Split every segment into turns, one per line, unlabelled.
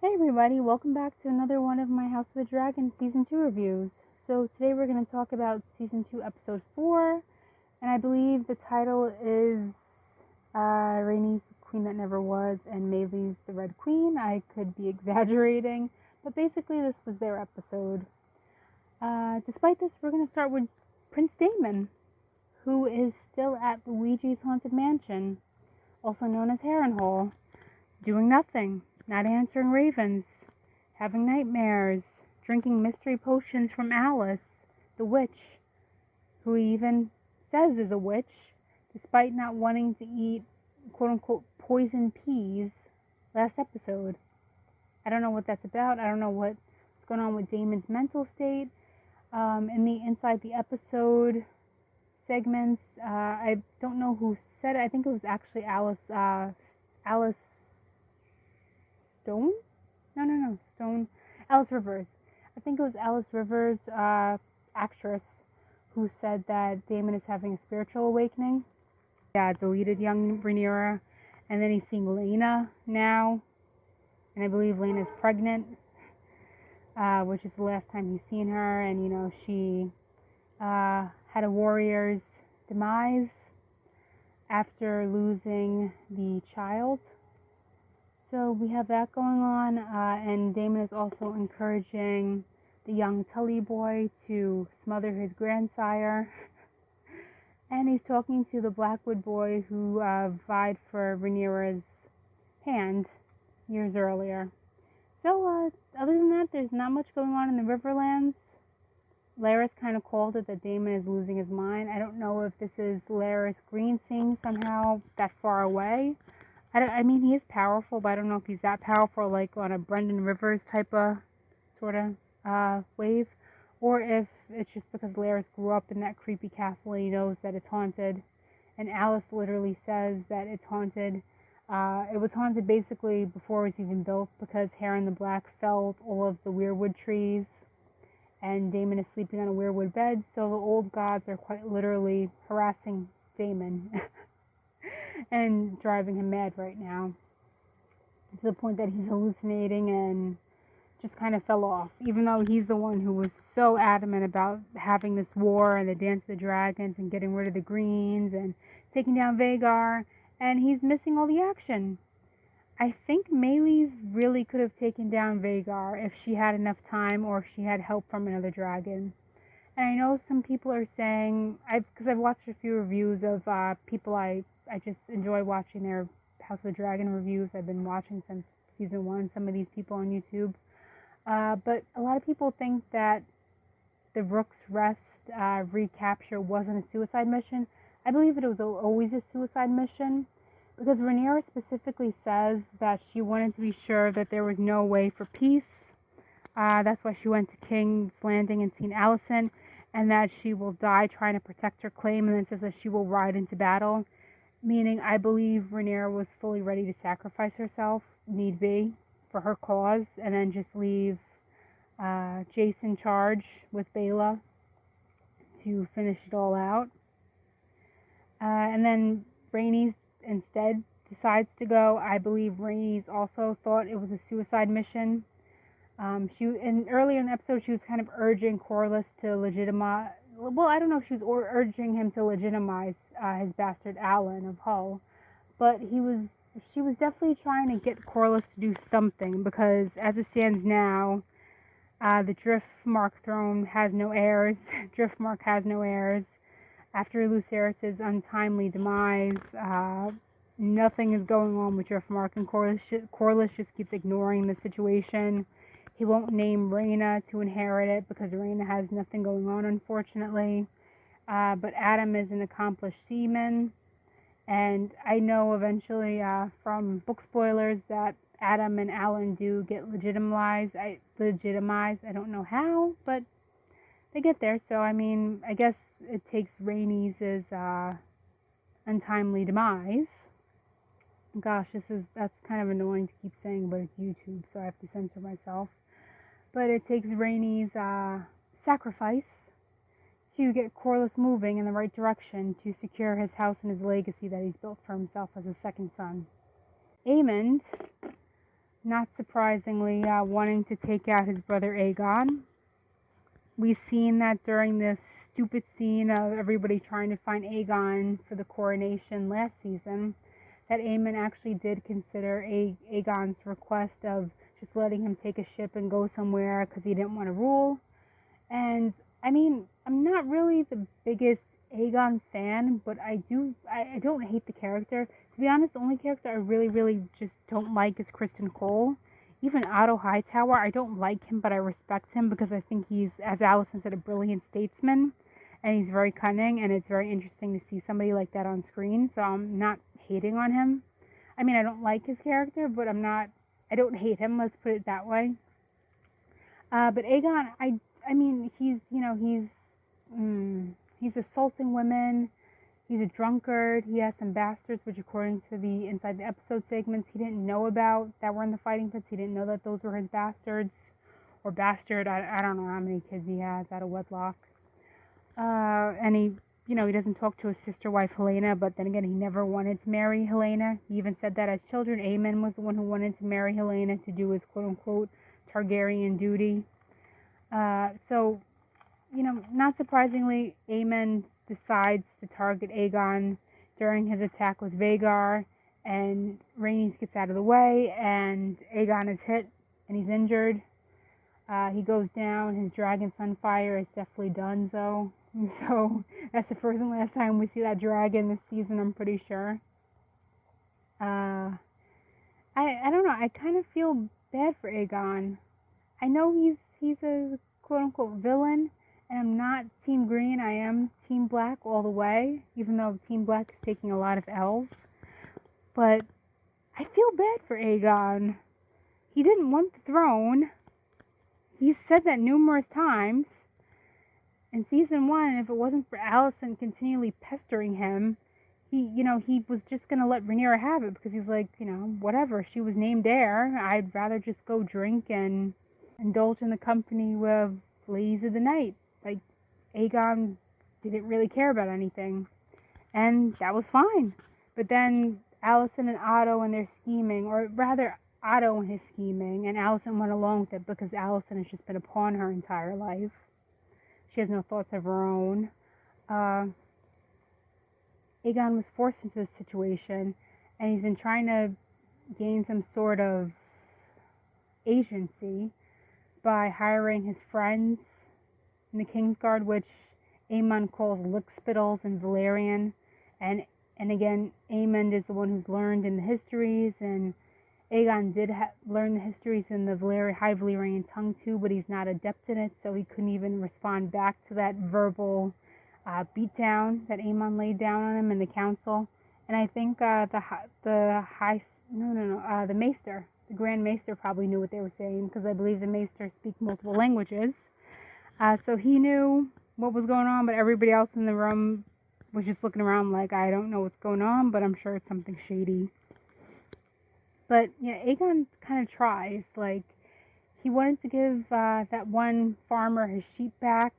Hey everybody, welcome back to another one of my House of the Dragon Season 2 reviews. So today we're going to talk about Season 2 Episode 4, and I believe the title is Rhaenys, the Queen That Never Was, and meleys, the Red Queen. I could be exaggerating, but basically this was their episode. Despite this, we're going to start with Prince Daemon, who is still at Luigi's Haunted Mansion, also known as Harrenhal, doing nothing. Not answering ravens, having nightmares, drinking mystery potions from Alice, the witch, who he even says is a witch, despite not wanting to eat quote-unquote poison peas last episode. I don't know what that's about. I don't know what's going on with Daemon's mental state. In the Inside the Episode segments, I don't know who said it. I think it was actually Alice Stone? No, Stone. Alice Rivers. I think it was Alice Rivers, actress, who said that Daemon is having a spiritual awakening. Yeah, deleted young Rhaenyra, and then he's seeing Laena now, and I believe Laena's pregnant, which is the last time he's seen her, and she had a warrior's demise after losing the child. So we have that going on, and Daemon is also encouraging the young Tully boy to smother his grandsire. And he's talking to the Blackwood boy who vied for Rhaenyra's hand years earlier. So other than that, there's not much going on in the Riverlands. Larys kind of called it that Daemon is losing his mind. I don't know if this is Larys Green seeing somehow that far away. I mean, he is powerful, but I don't know if he's that powerful, like on a Brendan Rivers type of sort of wave, or if it's just because Larys grew up in that creepy castle and he knows that it's haunted. And Alice literally says that it's haunted. It was haunted basically before it was even built because Harren the Black felled all of the weirwood trees, and Daemon is sleeping on a weirwood bed, so the old gods are quite literally harassing Daemon. And driving him mad right now, to the point that he's hallucinating and just kind of fell off, even though he's the one who was so adamant about having this war and the Dance of the Dragons and getting rid of the Greens and taking down Vhagar, and he's missing all the action. I think Meleys really could have taken down Vhagar if she had enough time or if she had help from another dragon. And I know some people are saying, because I've watched a few reviews of people I just enjoy watching their House of the Dragon reviews. I've been watching since season 1, some of these people on YouTube. But a lot of people think that the Rook's Rest recapture wasn't a suicide mission. I believe it was always a suicide mission, because Rhaenyra specifically says that she wanted to be sure that there was no way for peace. That's why she went to King's Landing and seen Alicent, and that she will die trying to protect her claim, and then says that she will ride into battle. Meaning, I believe Rhaenyra was fully ready to sacrifice herself, need be, for her cause, and then just leave Jace in charge with Baela to finish it all out. And then Rhaenys instead decides to go. I believe Rhaenys also thought it was a suicide mission. Earlier in the episode, she was kind of urging Corlys to legitimize. Well, I don't know if she was urging him to legitimize his bastard Alan of Hull, but she was definitely trying to get Corlys to do something, because as it stands now, the Driftmark throne has no heirs. Driftmark has no heirs. After Lucerys' untimely demise, nothing is going on with Driftmark, and Corlys just keeps ignoring the situation. He won't name Rhaena to inherit it because Rhaena has nothing going on, unfortunately. But Adam is an accomplished seaman, and I know eventually from book spoilers that Adam and Alan do get legitimized. I don't know how, but they get there. So I mean, I guess it takes Rhaenys' untimely demise. Gosh, that's kind of annoying to keep saying, but it's YouTube, so I have to censor myself. But it takes Rhaenys' sacrifice to get Corlys moving in the right direction to secure his house and his legacy that he's built for himself as a second son. Aemond not surprisingly, wanting to take out his brother Aegon. We've seen that during this stupid scene of everybody trying to find Aegon for the coronation last season, that Aemon actually did consider Aegon's request of just letting him take a ship and go somewhere because he didn't want to rule. And I mean, I'm not really the biggest Aegon fan, but I don't hate the character. To be honest, the only character I really just don't like is Kristen Cole. Even Otto Hightower, I don't like him, but I respect him because I think he's, as Allison said, a brilliant statesman, and he's very cunning, and it's very interesting to see somebody like that on screen, so I'm not hating on him. I mean, I don't like his character, but I don't hate him, let's put it that way. But Aegon, I mean, he's assaulting women. He's a drunkard. He has some bastards, which according to the Inside the Episode segments, he didn't know about that were in the fighting pits. He didn't know that those were his bastards. Or bastard, I don't know how many kids he has out of wedlock. And he doesn't talk to his sister wife Helena, but then again, he never wanted to marry Helena. He even said that as children, Aemon was the one who wanted to marry Helena to do his quote-unquote Targaryen duty. So, not surprisingly, Aemon decides to target Aegon during his attack with Vhagar, and Rhaenys gets out of the way, and Aegon is hit, and he's injured. He goes down, his dragon Sunfire is definitely done, so that's the first and last time we see that dragon this season, I'm pretty sure. I don't know, I kind of feel bad for Aegon. I know he's a quote-unquote villain, and I'm not Team Green, I am Team Black all the way, even though Team Black is taking a lot of L's. But I feel bad for Aegon. He didn't want the throne. He's said that numerous times. In season 1, if it wasn't for Alicent continually pestering him, he was just going to let Rhaenyra have it, because he's like, whatever, she was named heir. I'd rather just go drink and indulge in the company with ladies of the night. Like, Aegon didn't really care about anything, and that was fine. But then Alicent and Otto and their scheming, or rather Otto and his scheming, and Alicent went along with it because Alicent has just been a pawn her entire life. She has no thoughts of her own. Aegon was forced into this situation, and he's been trying to gain some sort of agency by hiring his friends in the Kingsguard, which Aemon calls Lickspittles and Valyrian, and again, Aemon is the one who's learned in the histories, and Aegon did learn the histories in the High Valyrian tongue too, but he's not adept in it, so he couldn't even respond back to that verbal beatdown that Aemon laid down on him in the council. And I think the Maester, the Grand Maester, probably knew what they were saying, because I believe the Maester speak multiple languages. So he knew what was going on, but everybody else in the room was just looking around like, I don't know what's going on, but I'm sure it's something shady. But, Aegon kind of tries. Like, he wanted to give that one farmer his sheep back,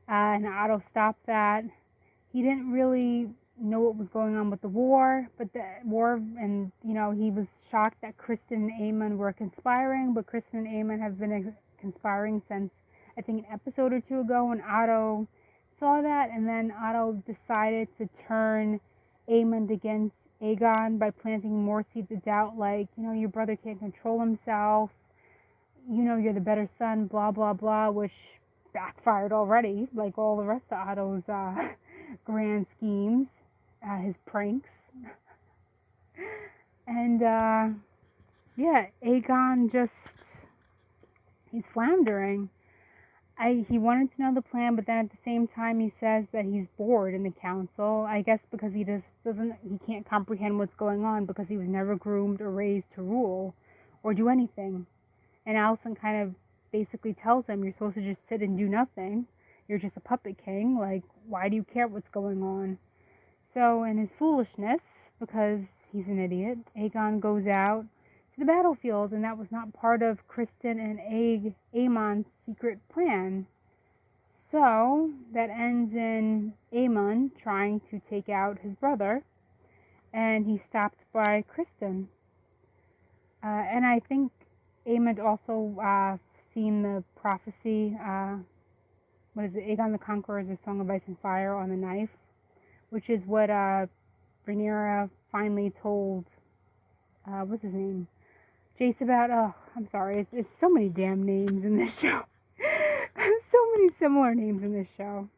and Otto stopped that. He didn't really know what was going on with the war, and, he was shocked that Kristen and Aemon were conspiring, but Kristen and Aemon have been conspiring since, I think, an episode or two ago, when Otto saw that, and then Otto decided to turn Aemon against Aegon by planting more seeds of doubt, like, your brother can't control himself, you're the better son, blah, blah, blah, which backfired already, like all the rest of Otto's grand schemes, his pranks. And, Aegon he's floundering. He wanted to know the plan, but then at the same time he says that he's bored in the council. I guess because he can't comprehend what's going on, because he was never groomed or raised to rule or do anything. And Alicent kind of basically tells him, you're supposed to just sit and do nothing. You're just a puppet king. Like, why do you care what's going on? So in his foolishness, because he's an idiot, Aegon goes out to the battlefield, and that was not part of Kristen and Aemon's secret plan. So that ends in Aemon trying to take out his brother, and he's stopped by Kristen. And I think Aemond also seen the prophecy, what is it, Aegon the Conqueror's A Song of Ice and Fire on the knife, which is what Rhaenyra finally told, what's his name? Jace about, oh, I'm sorry, it's so many damn names in this show. So many similar names in this show.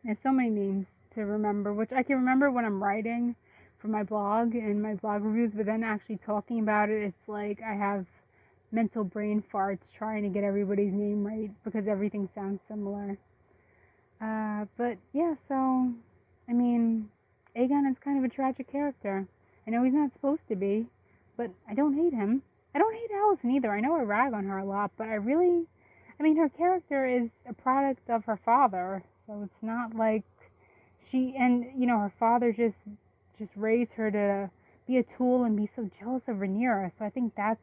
There's so many names to remember, which I can remember when I'm writing for my blog and my blog reviews, but then actually talking about it, it's like I have mental brain farts trying to get everybody's name right because everything sounds similar. But yeah, so, I mean, Aegon is kind of a tragic character. I know he's not supposed to be, but I don't hate him. I don't hate Alicent either. I know I rag on her a lot, but her character is a product of her father, so it's not like her father just raised her to be a tool and be so jealous of Rhaenyra. So I think that's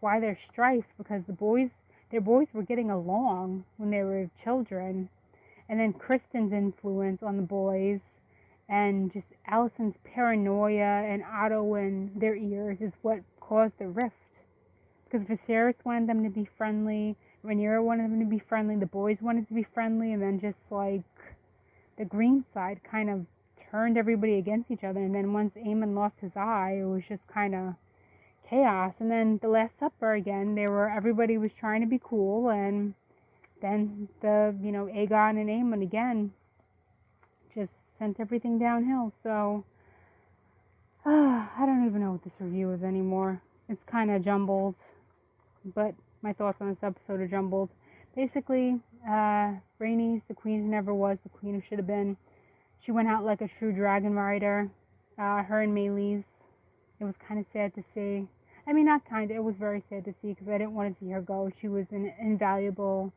why there's strife, because their boys were getting along when they were children, and then Kristen's influence on the boys, and just Alicent's paranoia and Otto in their ears is what caused the rift. Because Viserys wanted them to be friendly, Rhaenyra wanted them to be friendly, the boys wanted to be friendly, and then just like the green side kind of turned everybody against each other. And then once Aemond lost his eye, it was just kind of chaos. And then the Last Supper again, everybody was trying to be cool, and then Aegon and Aemond again just sent everything downhill. So I don't even know what this review is anymore. It's kind of jumbled, but my thoughts on this episode are jumbled. Basically, Rhaenys, the queen who never was, the queen who should have been, she went out like a true dragon rider. Her and meleys. It was kind of sad to see. I mean, not kind of, it was very sad to see, because I didn't want to see her go. She was an invaluable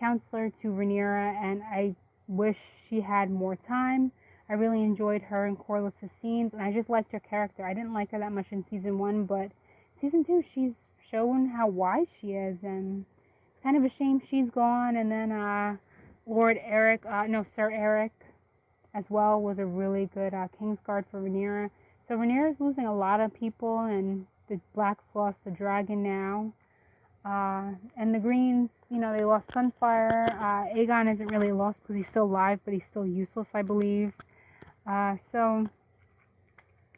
counselor to Rhaenyra, and I wish she had more time. I really enjoyed her and Corlys' scenes, and I just liked her character. I didn't like her that much in season 1, but season 2, she's shown how wise she is, and it's kind of a shame she's gone. And then Sir Eric as well was a really good Kingsguard for Rhaenyra. So Rhaenyra's losing a lot of people, and the Blacks lost a dragon now. And the Greens, they lost Sunfire. Aegon isn't really lost because he's still alive, but he's still useless, I believe. So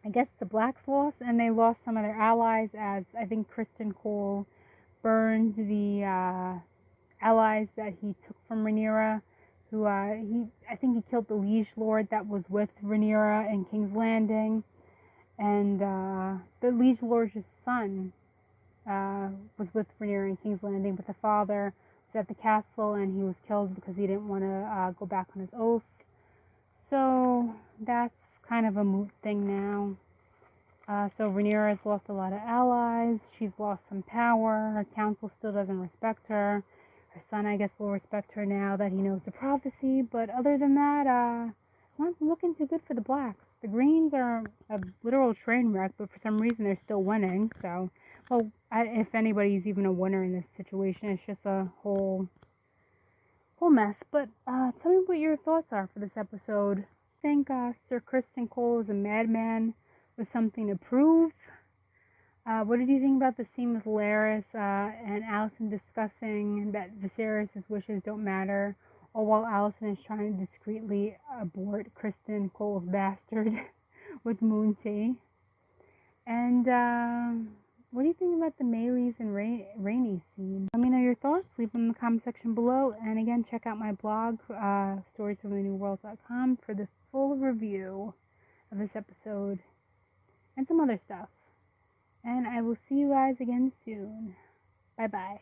I guess the Blacks lost, and they lost some of their allies, as I think Criston Cole burned the allies that he took from Rhaenyra. I think he killed the Liege Lord that was with Rhaenyra in King's Landing, and the Liege Lord's son was with Rhaenyra in King's Landing, but the father was at the castle, and he was killed because he didn't want to go back on his oath. So that's kind of a moot thing now. So Rhaenyra has lost a lot of allies. She's lost some power. Her council still doesn't respect her. Her son, I guess, will respect her now that he knows the prophecy. But other than that, it's not looking too good for the Blacks. The Greens are a literal train wreck, but for some reason they're still winning. So, if anybody's even a winner in this situation, it's just a whole mess. But tell me what your thoughts are for this episode. I think Sir Criston Cole is a madman with something to prove. What did you think about the scene with Larys and Alicent discussing that Viserys' wishes don't matter, all while Alicent is trying to discreetly abort Criston Cole's bastard with Moon Tea? And what do you think about the meleys and Rhaenys scene? Let me know your thoughts. Leave them in the comment section below. And again, check out my blog, storiesfromthenewworld.com, for the full review of this episode and some other stuff. And I will see you guys again soon. Bye-bye.